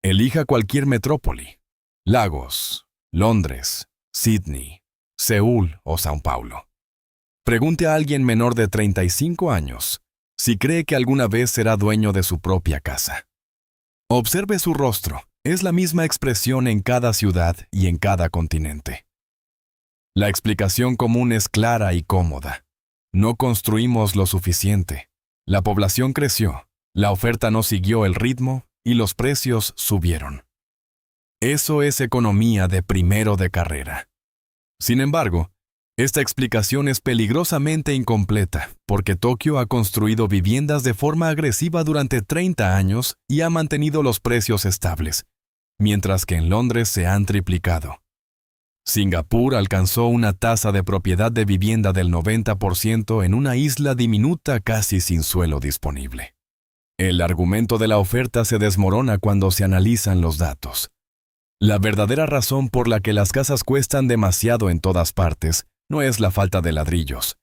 Elija cualquier metrópoli: Lagos, Londres, Sydney, Seúl o Sao Paulo. Pregunte a alguien menor de 35 años si cree que alguna vez será dueño de su propia casa. Observe su rostro. Es la misma expresión en cada ciudad y en cada continente. La explicación común es clara y cómoda. No construimos lo suficiente. La población creció, la oferta no siguió el ritmo y los precios subieron. Eso es economía de primero de carrera. Sin embargo, esta explicación es peligrosamente incompleta, porque Tokio ha construido viviendas de forma agresiva durante 30 años y ha mantenido los precios estables, mientras que en Londres se han triplicado. Singapur alcanzó una tasa de propiedad de vivienda del 90% en una isla diminuta casi sin suelo disponible. El argumento de la oferta se desmorona cuando se analizan los datos. La verdadera razón por la que las casas cuestan demasiado en todas partes no es la falta de ladrillos.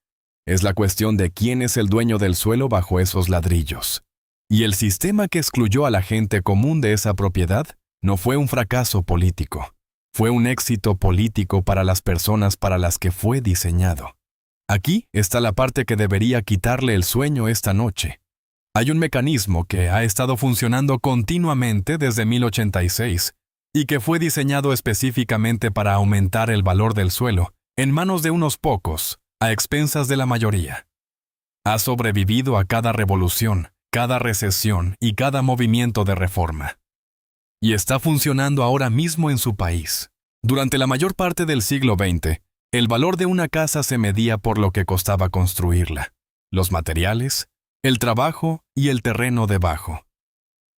Es la cuestión de quién es el dueño del suelo bajo esos ladrillos. Y el sistema que excluyó a la gente común de esa propiedad no fue un fracaso político. Fue un éxito político para las personas para las que fue diseñado. Aquí está la parte que debería quitarle el sueño esta noche. Hay un mecanismo que ha estado funcionando continuamente desde 1086 y que fue diseñado específicamente para aumentar el valor del suelo en manos de unos pocos, a expensas de la mayoría. Ha sobrevivido a cada revolución, cada recesión y cada movimiento de reforma. Y está funcionando ahora mismo en su país. Durante la mayor parte del siglo XX, el valor de una casa se medía por lo que costaba construirla, los materiales, el trabajo y el terreno debajo.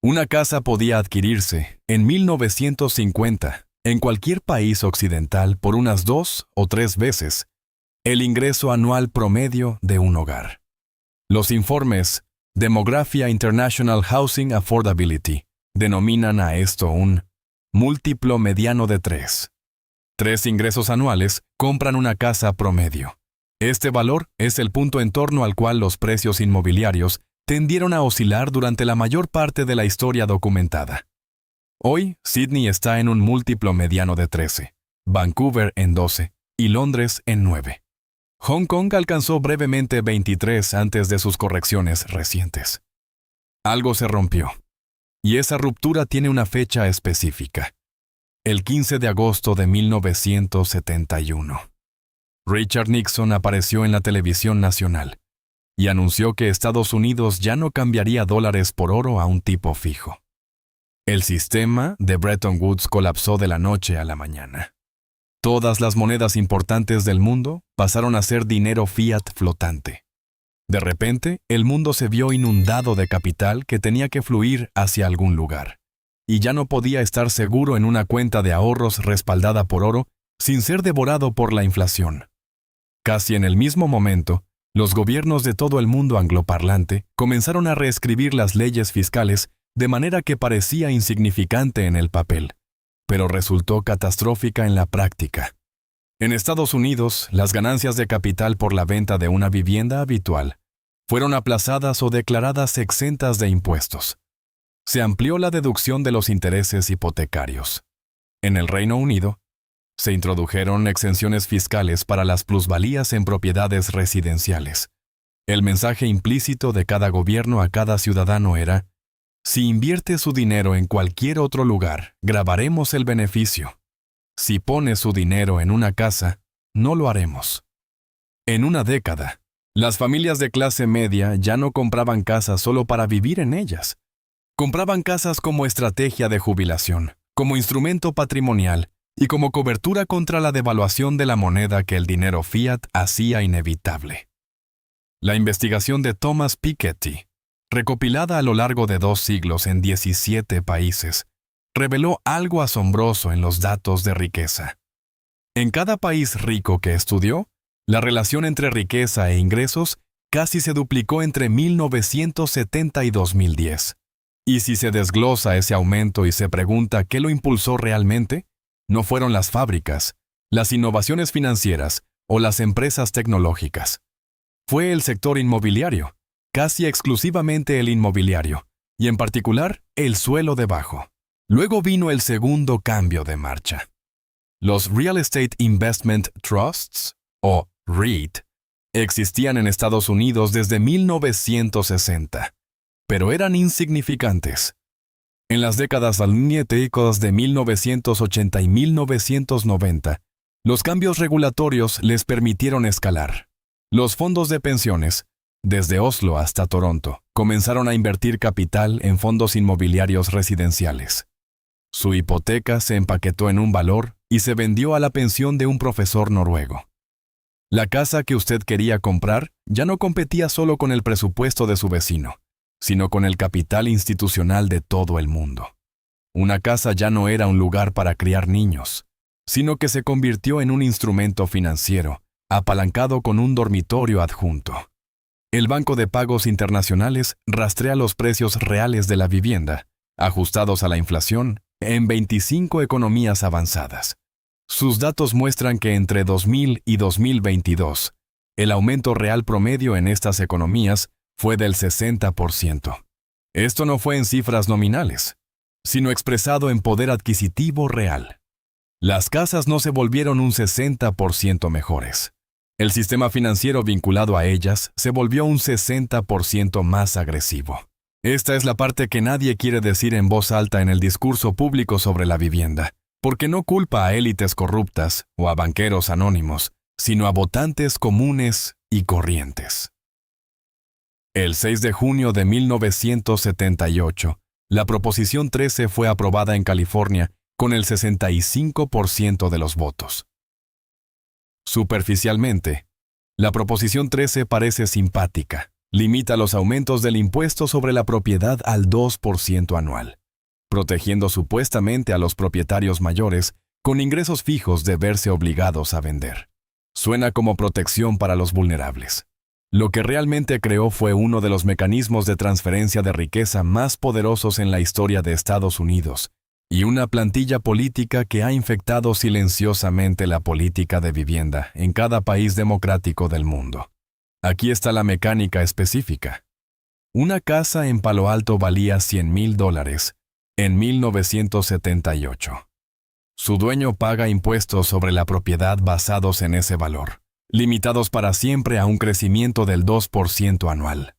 Una casa podía adquirirse, en 1950, en cualquier país occidental por unas 2 o 3 veces el ingreso anual promedio de un hogar. Los informes Demographia International Housing Affordability denominan a esto un múltiplo mediano de 3. 3 ingresos anuales compran una casa promedio. Este valor es el punto en torno al cual los precios inmobiliarios tendieron a oscilar durante la mayor parte de la historia documentada. Hoy, Sydney está en un múltiplo mediano de 13, Vancouver en 12 y Londres en 9. Hong Kong alcanzó brevemente 23 antes de sus correcciones recientes. Algo se rompió, y esa ruptura tiene una fecha específica: el 15 de agosto de 1971. Richard Nixon apareció en la televisión nacional y anunció que Estados Unidos ya no cambiaría dólares por oro a un tipo fijo. El sistema de Bretton Woods colapsó de la noche a la mañana. Todas las monedas importantes del mundo pasaron a ser dinero fiat flotante. De repente, el mundo se vio inundado de capital que tenía que fluir hacia algún lugar, y ya no podía estar seguro en una cuenta de ahorros respaldada por oro sin ser devorado por la inflación. Casi en el mismo momento, los gobiernos de todo el mundo angloparlante comenzaron a reescribir las leyes fiscales de manera que parecía insignificante en el papel, pero resultó catastrófica en la práctica. En Estados Unidos, las ganancias de capital por la venta de una vivienda habitual fueron aplazadas o declaradas exentas de impuestos. Se amplió la deducción de los intereses hipotecarios. En el Reino Unido, se introdujeron exenciones fiscales para las plusvalías en propiedades residenciales. El mensaje implícito de cada gobierno a cada ciudadano era: si invierte su dinero en cualquier otro lugar, grabaremos el beneficio. Si pone su dinero en una casa, no lo haremos. En una década, las familias de clase media ya no compraban casas solo para vivir en ellas. Compraban casas como estrategia de jubilación, como instrumento patrimonial y como cobertura contra la devaluación de la moneda que el dinero fiat hacía inevitable. La investigación de Thomas Piketty, recopilada a lo largo de 2 siglos en 17 países, reveló algo asombroso en los datos de riqueza. En cada país rico que estudió, la relación entre riqueza e ingresos casi se duplicó entre 1970 y 2010. Y si se desglosa ese aumento y se pregunta qué lo impulsó realmente, no fueron las fábricas, las innovaciones financieras o las empresas tecnológicas. Fue el sector inmobiliario, casi exclusivamente el inmobiliario, y en particular el suelo debajo. Luego vino el segundo cambio de marcha. Los Real Estate Investment Trusts, o REIT, existían en Estados Unidos desde 1960, pero eran insignificantes. En las décadas alníticas de 1980 y 1990, los cambios regulatorios les permitieron escalar. Los fondos de pensiones, desde Oslo hasta Toronto, comenzaron a invertir capital en fondos inmobiliarios residenciales. Su hipoteca se empaquetó en un valor y se vendió a la pensión de un profesor noruego. La casa que usted quería comprar ya no competía solo con el presupuesto de su vecino, sino con el capital institucional de todo el mundo. Una casa ya no era un lugar para criar niños, sino que se convirtió en un instrumento financiero, apalancado con un dormitorio adjunto. El Banco de Pagos Internacionales rastrea los precios reales de la vivienda, ajustados a la inflación, en 25 economías avanzadas. Sus datos muestran que entre 2000 y 2022, el aumento real promedio en estas economías fue del 60%. Esto no fue en cifras nominales, sino expresado en poder adquisitivo real. Las casas no se volvieron un 60% mejores. El sistema financiero vinculado a ellas se volvió un 60% más agresivo. Esta es la parte que nadie quiere decir en voz alta en el discurso público sobre la vivienda, porque no culpa a élites corruptas o a banqueros anónimos, sino a votantes comunes y corrientes. El 6 de junio de 1978, la Proposición 13 fue aprobada en California con el 65% de los votos. Superficialmente, la Proposición 13 parece simpática. Limita los aumentos del impuesto sobre la propiedad al 2% anual, protegiendo supuestamente a los propietarios mayores con ingresos fijos de verse obligados a vender. Suena como protección para los vulnerables. Lo que realmente creó fue uno de los mecanismos de transferencia de riqueza más poderosos en la historia de Estados Unidos, y una plantilla política que ha infectado silenciosamente la política de vivienda en cada país democrático del mundo. Aquí está la mecánica específica. Una casa en Palo Alto valía $100,000 en 1978. Su dueño paga impuestos sobre la propiedad basados en ese valor, limitados para siempre a un crecimiento del 2% anual.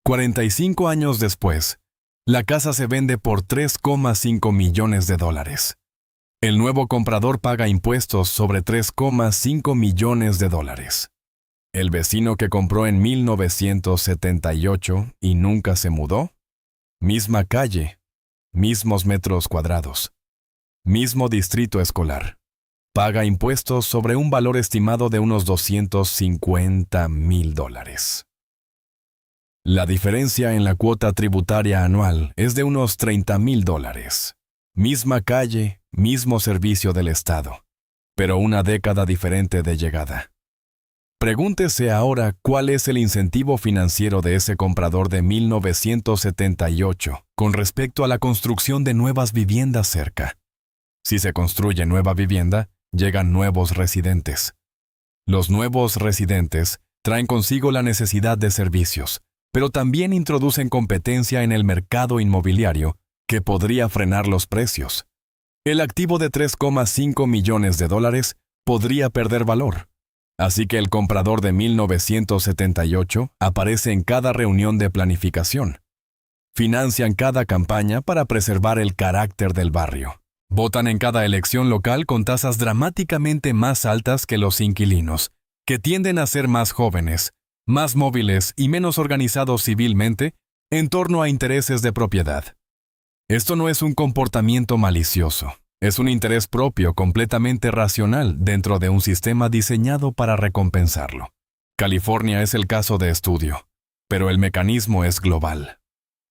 45 años después, la casa se vende por $3,5 millones. El nuevo comprador paga impuestos sobre $3,5 millones. El vecino que compró en 1978 y nunca se mudó, misma calle, mismos metros cuadrados, mismo distrito escolar, paga impuestos sobre un valor estimado de unos $250,000. La diferencia en la cuota tributaria anual es de unos $30,000. Misma calle, mismo servicio del Estado, pero una década diferente de llegada. Pregúntese ahora cuál es el incentivo financiero de ese comprador de 1978 con respecto a la construcción de nuevas viviendas cerca. Si se construye nueva vivienda, llegan nuevos residentes. Los nuevos residentes traen consigo la necesidad de servicios, pero también introducen competencia en el mercado inmobiliario que podría frenar los precios. El activo de $3,5 millones podría perder valor. Así que el comprador de 1978 aparece en cada reunión de planificación. Financian cada campaña para preservar el carácter del barrio. Votan en cada elección local con tasas dramáticamente más altas que los inquilinos, que tienden a ser más jóvenes, más móviles y menos organizados civilmente en torno a intereses de propiedad. Esto no es un comportamiento malicioso. Es un interés propio completamente racional dentro de un sistema diseñado para recompensarlo. California es el caso de estudio, pero el mecanismo es global.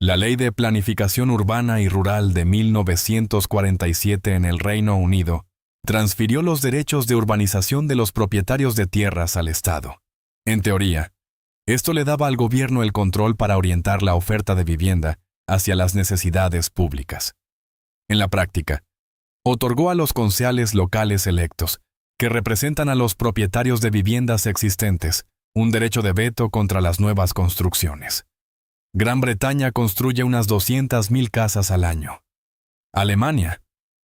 La Ley de Planificación Urbana y Rural de 1947 en el Reino Unido transfirió los derechos de urbanización de los propietarios de tierras al Estado. En teoría, esto le daba al gobierno el control para orientar la oferta de vivienda hacia las necesidades públicas. En la práctica, otorgó a los concejales locales electos, que representan a los propietarios de viviendas existentes, un derecho de veto contra las nuevas construcciones. Gran Bretaña construye unas 200,000 casas al año. Alemania,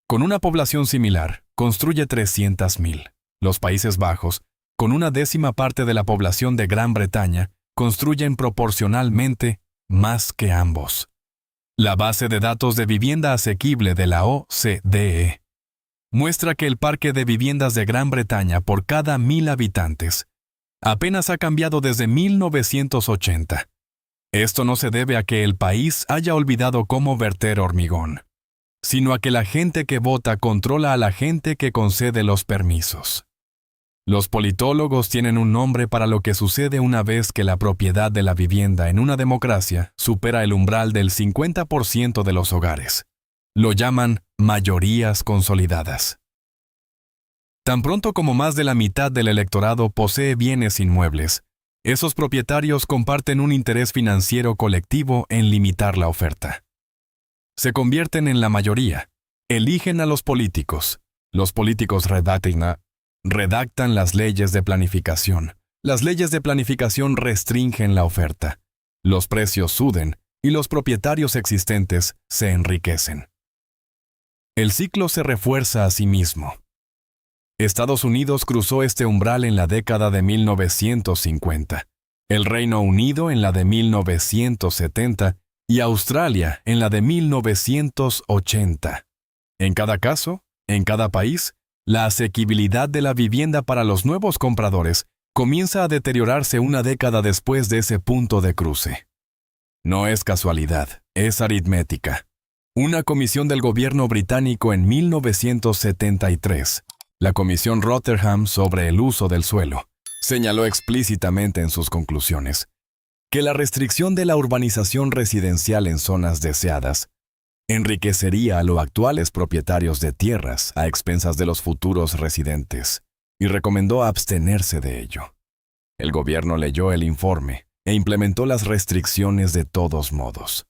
con una población similar, construye 300.000. Los Países Bajos, con una décima parte de la población de Gran Bretaña, construyen proporcionalmente más que ambos. La base de datos de vivienda asequible de la OCDE muestra que el parque de viviendas de Gran Bretaña por cada 1.000 habitantes apenas ha cambiado desde 1980. Esto no se debe a que el país haya olvidado cómo verter hormigón, sino a que la gente que vota controla a la gente que concede los permisos. Los politólogos tienen un nombre para lo que sucede una vez que la propiedad de la vivienda en una democracia supera el umbral del 50% de los hogares. Lo llaman mayorías consolidadas. Tan pronto como más de la mitad del electorado posee bienes inmuebles, esos propietarios comparten un interés financiero colectivo en limitar la oferta. Se convierten en la mayoría, eligen a los políticos redactan las leyes de planificación. Las leyes de planificación restringen la oferta. Los precios suben y los propietarios existentes se enriquecen. El ciclo se refuerza a sí mismo. Estados Unidos cruzó este umbral en la década de 1950, el Reino Unido en la de 1970 y Australia en la de 1980. En cada caso, en cada país, la asequibilidad de la vivienda para los nuevos compradores comienza a deteriorarse una década después de ese punto de cruce. No es casualidad, es aritmética. Una comisión del gobierno británico en 1973, la Comisión Rotherham sobre el uso del suelo, señaló explícitamente en sus conclusiones que la restricción de la urbanización residencial en zonas deseadas enriquecería a los actuales propietarios de tierras a expensas de los futuros residentes, y recomendó abstenerse de ello. El gobierno leyó el informe e implementó las restricciones de todos modos,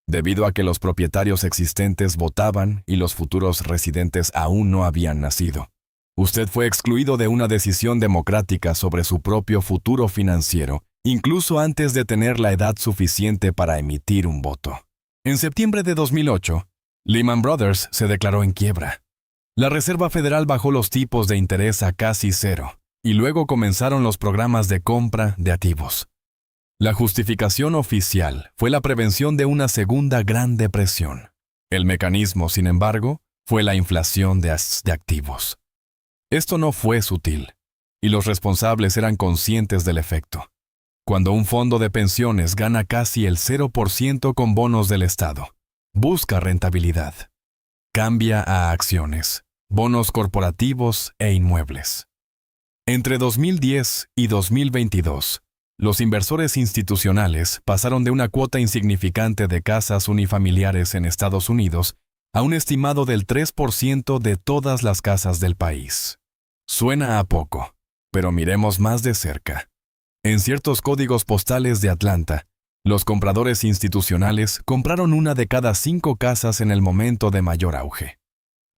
debido a que los propietarios existentes votaban y los futuros residentes aún no habían nacido. Usted fue excluido de una decisión democrática sobre su propio futuro financiero, incluso antes de tener la edad suficiente para emitir un voto. En septiembre de 2008, Lehman Brothers se declaró en quiebra. La Reserva Federal bajó los tipos de interés a casi cero, y luego comenzaron los programas de compra de activos. La justificación oficial fue la prevención de una segunda Gran Depresión. El mecanismo, sin embargo, fue la inflación de activos. Esto no fue sutil, y los responsables eran conscientes del efecto. Cuando un fondo de pensiones gana casi el 0% con bonos del Estado, busca rentabilidad. Cambia a acciones, bonos corporativos e inmuebles. Entre 2010 y 2022, los inversores institucionales pasaron de una cuota insignificante de casas unifamiliares en Estados Unidos a un estimado del 3% de todas las casas del país. Suena a poco, pero miremos más de cerca. En ciertos códigos postales de Atlanta, los compradores institucionales compraron una de cada 5 casas en el momento de mayor auge.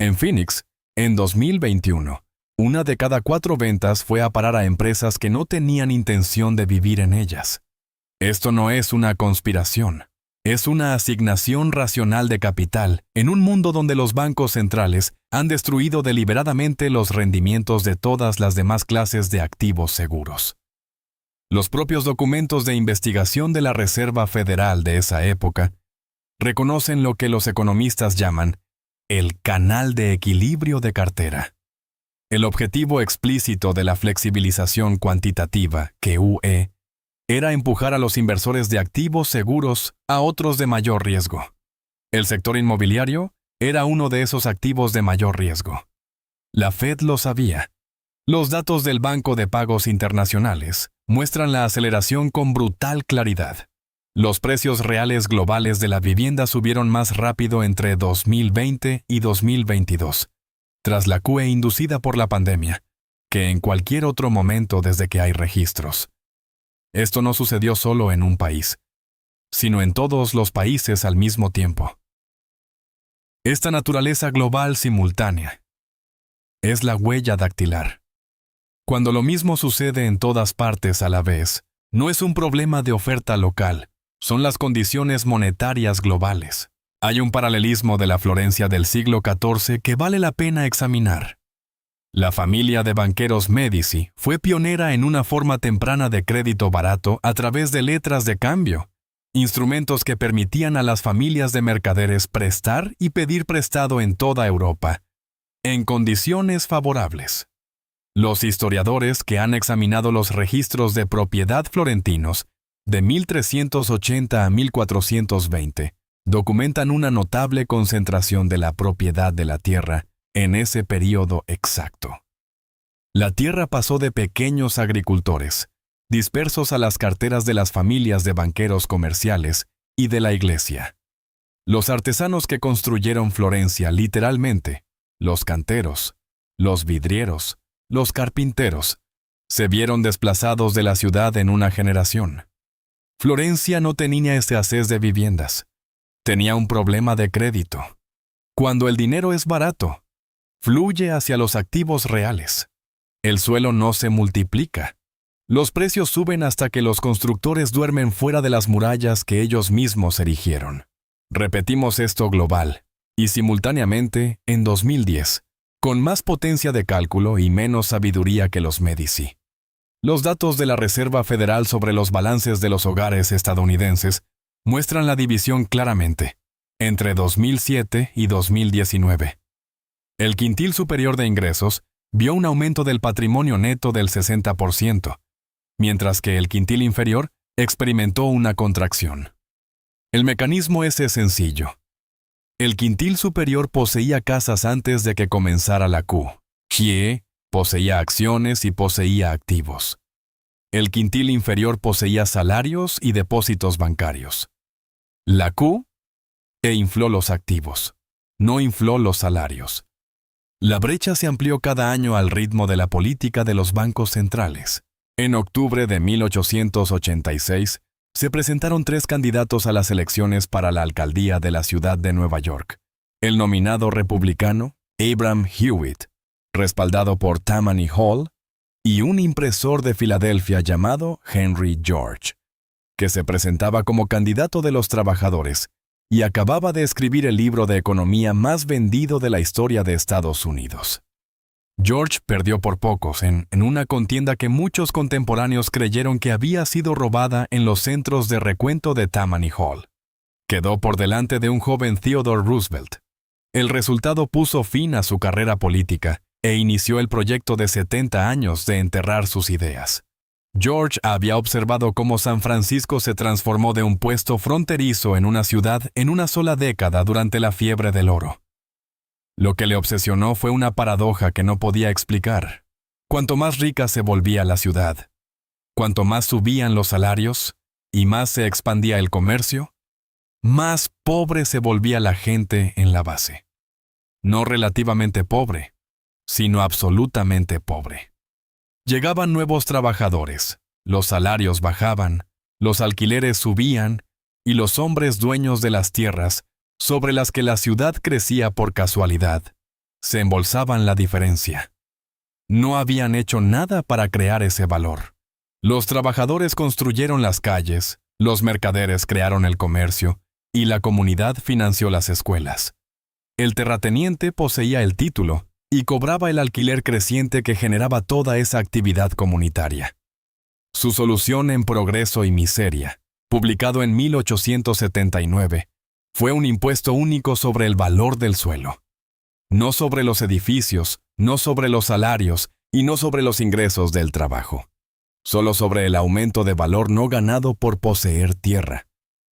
En Phoenix, en 2021, una de cada 4 ventas fue a parar a empresas que no tenían intención de vivir en ellas. Esto no es una conspiración, es una asignación racional de capital en un mundo donde los bancos centrales han destruido deliberadamente los rendimientos de todas las demás clases de activos seguros. Los propios documentos de investigación de la Reserva Federal de esa época reconocen lo que los economistas llaman el canal de equilibrio de cartera. El objetivo explícito de la flexibilización cuantitativa, QE, era empujar a los inversores de activos seguros a otros de mayor riesgo. El sector inmobiliario era uno de esos activos de mayor riesgo. La Fed lo sabía. Los datos del Banco de Pagos Internacionales muestran la aceleración con brutal claridad. Los precios reales globales de la vivienda subieron más rápido entre 2020 y 2022, tras la QE inducida por la pandemia, que en cualquier otro momento desde que hay registros. Esto no sucedió solo en un país, sino en todos los países al mismo tiempo. Esta naturaleza global simultánea es la huella dactilar. Cuando lo mismo sucede en todas partes a la vez, no es un problema de oferta local, son las condiciones monetarias globales. Hay un paralelismo de la Florencia del siglo XIV que vale la pena examinar. La familia de banqueros Medici fue pionera en una forma temprana de crédito barato a través de letras de cambio, instrumentos que permitían a las familias de mercaderes prestar y pedir prestado en toda Europa, en condiciones favorables. Los historiadores que han examinado los registros de propiedad florentinos de 1380 a 1420 documentan una notable concentración de la propiedad de la tierra en ese período exacto. La tierra pasó de pequeños agricultores, dispersos a las carteras de las familias de banqueros comerciales y de la iglesia. Los artesanos que construyeron Florencia literalmente, los canteros, los vidrieros, los carpinteros, se vieron desplazados de la ciudad en una generación. Florencia no tenía escasez de viviendas. Tenía un problema de crédito. Cuando el dinero es barato, fluye hacia los activos reales. El suelo no se multiplica. Los precios suben hasta que los constructores duermen fuera de las murallas que ellos mismos erigieron. Repetimos esto global y simultáneamente en 2010, con más potencia de cálculo y menos sabiduría que los Medici. Los datos de la Reserva Federal sobre los balances de los hogares estadounidenses muestran la división claramente, entre 2007 y 2019. El quintil superior de ingresos vio un aumento del patrimonio neto del 60%, mientras que el quintil inferior experimentó una contracción. El mecanismo es sencillo. El quintil superior poseía casas antes de que comenzara la Q. GIE poseía acciones y poseía activos. El quintil inferior poseía salarios y depósitos bancarios. La Q infló los activos, no infló los salarios. La brecha se amplió cada año al ritmo de la política de los bancos centrales. En octubre de 1886, se presentaron 3 candidatos a las elecciones para la alcaldía de la ciudad de Nueva York. El nominado republicano, Abram Hewitt, respaldado por Tammany Hall, y un impresor de Filadelfia llamado Henry George, que se presentaba como candidato de los trabajadores y acababa de escribir el libro de economía más vendido de la historia de Estados Unidos. George perdió por pocos en una contienda que muchos contemporáneos creyeron que había sido robada en los centros de recuento de Tammany Hall. Quedó por delante de un joven Theodore Roosevelt. El resultado puso fin a su carrera política e inició el proyecto de 70 años de enterrar sus ideas. George había observado cómo San Francisco se transformó de un puesto fronterizo en una ciudad en una sola década durante la fiebre del oro. Lo que le obsesionó fue una paradoja que no podía explicar. Cuanto más rica se volvía la ciudad, cuanto más subían los salarios y más se expandía el comercio, más pobre se volvía la gente en la base. No relativamente pobre, sino absolutamente pobre. Llegaban nuevos trabajadores, los salarios bajaban, los alquileres subían y los hombres dueños de las tierras, sobre las que la ciudad crecía por casualidad, se embolsaban la diferencia. No habían hecho nada para crear ese valor. Los trabajadores construyeron las calles, los mercaderes crearon el comercio y la comunidad financió las escuelas. El terrateniente poseía el título y cobraba el alquiler creciente que generaba toda esa actividad comunitaria. Su solución en Progreso y Miseria, publicado en 1879, fue un impuesto único sobre el valor del suelo. No sobre los edificios, no sobre los salarios y no sobre los ingresos del trabajo. Solo sobre el aumento de valor no ganado por poseer tierra.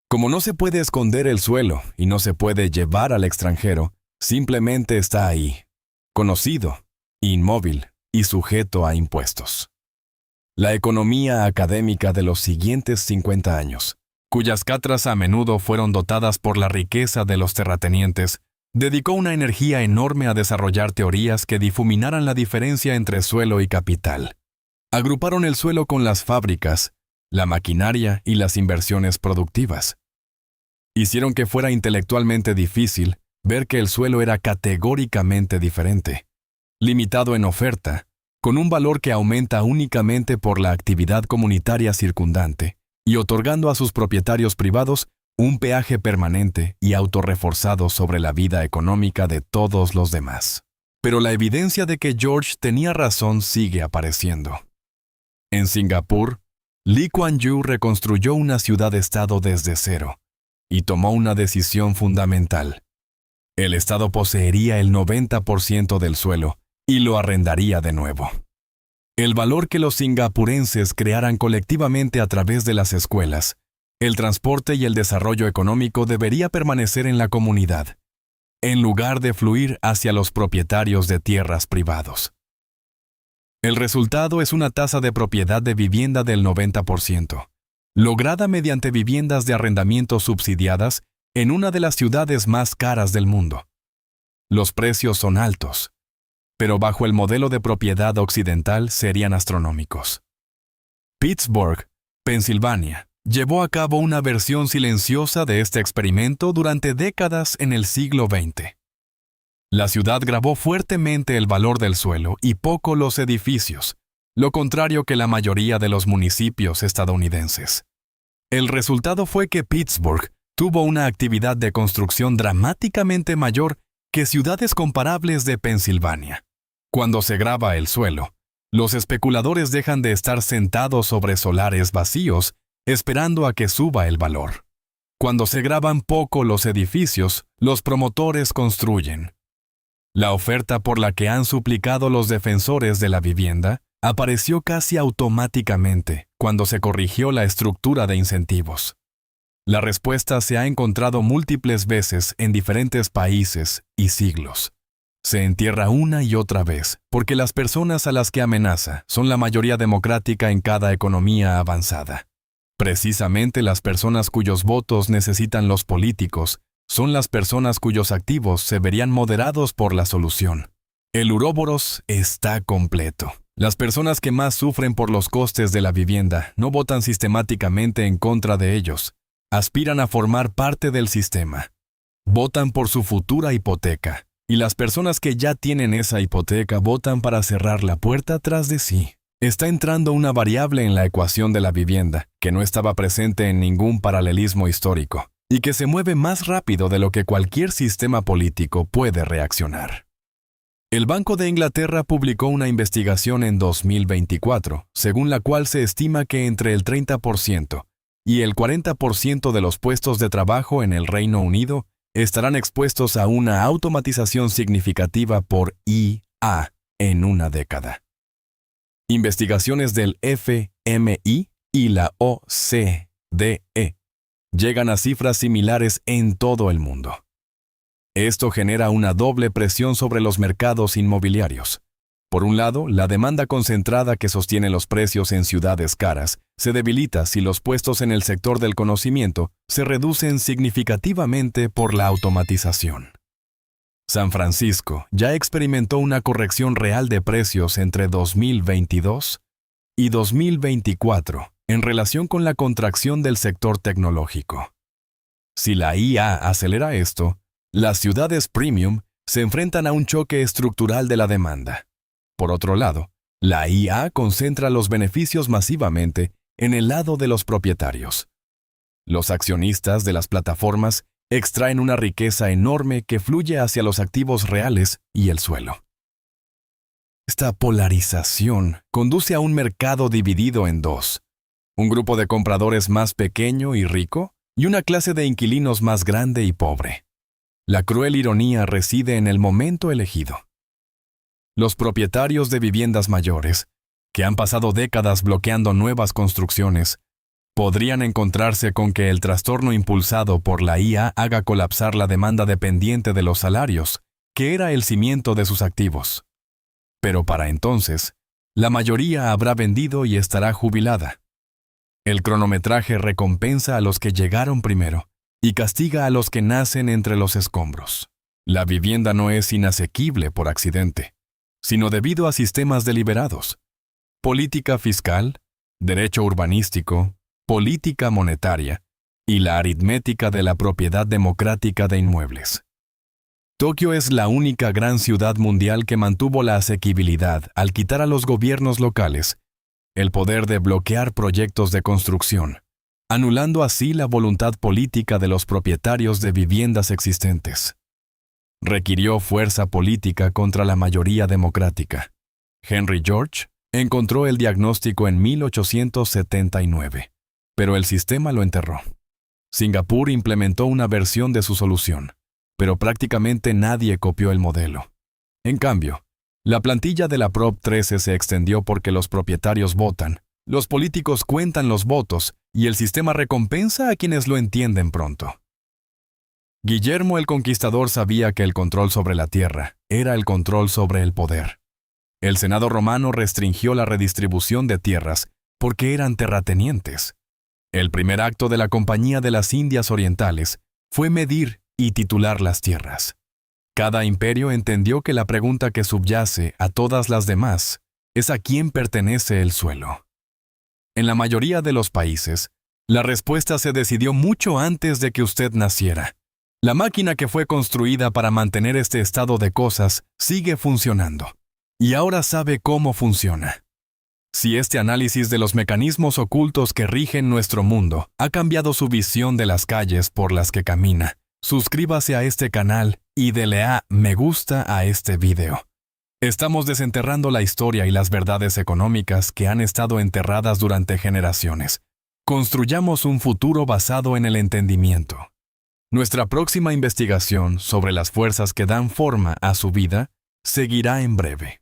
Como no se puede esconder el suelo y no se puede llevar al extranjero, simplemente está ahí, conocido, inmóvil y sujeto a impuestos. La economía académica de los siguientes 50 años, cuyas cátedras a menudo fueron dotadas por la riqueza de los terratenientes, dedicó una energía enorme a desarrollar teorías que difuminaran la diferencia entre suelo y capital. Agruparon el suelo con las fábricas, la maquinaria y las inversiones productivas. Hicieron que fuera intelectualmente difícil ver que el suelo era categóricamente diferente, limitado en oferta, con un valor que aumenta únicamente por la actividad comunitaria circundante, y otorgando a sus propietarios privados un peaje permanente y autorreforzado sobre la vida económica de todos los demás. Pero la evidencia de que George tenía razón sigue apareciendo. En Singapur, Lee Kuan Yew reconstruyó una ciudad-estado desde cero y tomó una decisión fundamental. El Estado poseería el 90% del suelo y lo arrendaría de nuevo. El valor que los singapurenses crearan colectivamente a través de las escuelas, el transporte y el desarrollo económico debería permanecer en la comunidad, en lugar de fluir hacia los propietarios de tierras privados. El resultado es una tasa de propiedad de vivienda del 90%, lograda mediante viviendas de arrendamiento subsidiadas en una de las ciudades más caras del mundo. Los precios son altos, pero bajo el modelo de propiedad occidental serían astronómicos. Pittsburgh, Pensilvania, llevó a cabo una versión silenciosa de este experimento durante décadas en el siglo XX. La ciudad gravó fuertemente el valor del suelo y poco los edificios, lo contrario que la mayoría de los municipios estadounidenses. El resultado fue que Pittsburgh tuvo una actividad de construcción dramáticamente mayor que ciudades comparables de Pensilvania. Cuando se grava el suelo, los especuladores dejan de estar sentados sobre solares vacíos esperando a que suba el valor. Cuando se gravan poco los edificios, los promotores construyen. La oferta por la que han suplicado los defensores de la vivienda apareció casi automáticamente cuando se corrigió la estructura de incentivos. La respuesta se ha encontrado múltiples veces en diferentes países y siglos. Se entierra una y otra vez porque las personas a las que amenaza son la mayoría democrática en cada economía avanzada. Precisamente las personas cuyos votos necesitan los políticos son las personas cuyos activos se verían moderados por la solución. El Uroboros está completo. Las personas que más sufren por los costes de la vivienda no votan sistemáticamente en contra de ellos. Aspiran a formar parte del sistema. Votan por su futura hipoteca, y las personas que ya tienen esa hipoteca votan para cerrar la puerta tras de sí. Está entrando una variable en la ecuación de la vivienda que no estaba presente en ningún paralelismo histórico y que se mueve más rápido de lo que cualquier sistema político puede reaccionar. El Banco de Inglaterra publicó una investigación en 2024, según la cual se estima que entre el 30% y el 40% de los puestos de trabajo en el Reino Unido estarán expuestos a una automatización significativa por IA en una década. Investigaciones del FMI y la OCDE llegan a cifras similares en todo el mundo. Esto genera una doble presión sobre los mercados inmobiliarios. Por un lado, la demanda concentrada que sostiene los precios en ciudades caras se debilita si los puestos en el sector del conocimiento se reducen significativamente por la automatización. San Francisco ya experimentó una corrección real de precios entre 2022 y 2024 en relación con la contracción del sector tecnológico. Si la IA acelera esto, las ciudades premium se enfrentan a un choque estructural de la demanda. Por otro lado, la IA concentra los beneficios masivamente en el lado de los propietarios. Los accionistas de las plataformas extraen una riqueza enorme que fluye hacia los activos reales y el suelo. Esta polarización conduce a un mercado dividido en dos: un grupo de compradores más pequeño y rico y una clase de inquilinos más grande y pobre. La cruel ironía reside en el momento elegido. Los propietarios de viviendas mayores, que han pasado décadas bloqueando nuevas construcciones, podrían encontrarse con que el trastorno impulsado por la IA haga colapsar la demanda dependiente de los salarios, que era el cimiento de sus activos. Pero para entonces, la mayoría habrá vendido y estará jubilada. El cronometraje recompensa a los que llegaron primero y castiga a los que nacen entre los escombros. La vivienda no es inasequible por accidente, sino debido a sistemas deliberados: política fiscal, derecho urbanístico, política monetaria y la aritmética de la propiedad democrática de inmuebles. Tokio es la única gran ciudad mundial que mantuvo la asequibilidad al quitar a los gobiernos locales el poder de bloquear proyectos de construcción, anulando así la voluntad política de los propietarios de viviendas existentes. Requirió fuerza política contra la mayoría democrática. Henry George encontró el diagnóstico en 1879, pero el sistema lo enterró. Singapur implementó una versión de su solución, pero prácticamente nadie copió el modelo. En cambio, la plantilla de la Prop 13 se extendió porque los propietarios votan, los políticos cuentan los votos y el sistema recompensa a quienes lo entienden pronto. Guillermo el Conquistador sabía que el control sobre la tierra era el control sobre el poder. El Senado romano restringió la redistribución de tierras porque eran terratenientes. El primer acto de la Compañía de las Indias Orientales fue medir y titular las tierras. Cada imperio entendió que la pregunta que subyace a todas las demás es a quién pertenece el suelo. En la mayoría de los países, la respuesta se decidió mucho antes de que usted naciera. La máquina que fue construida para mantener este estado de cosas sigue funcionando, y ahora sabe cómo funciona. Si este análisis de los mecanismos ocultos que rigen nuestro mundo ha cambiado su visión de las calles por las que camina, suscríbase a este canal y dele a me gusta a este video. Estamos desenterrando la historia y las verdades económicas que han estado enterradas durante generaciones. Construyamos un futuro basado en el entendimiento. Nuestra próxima investigación sobre las fuerzas que dan forma a su vida seguirá en breve.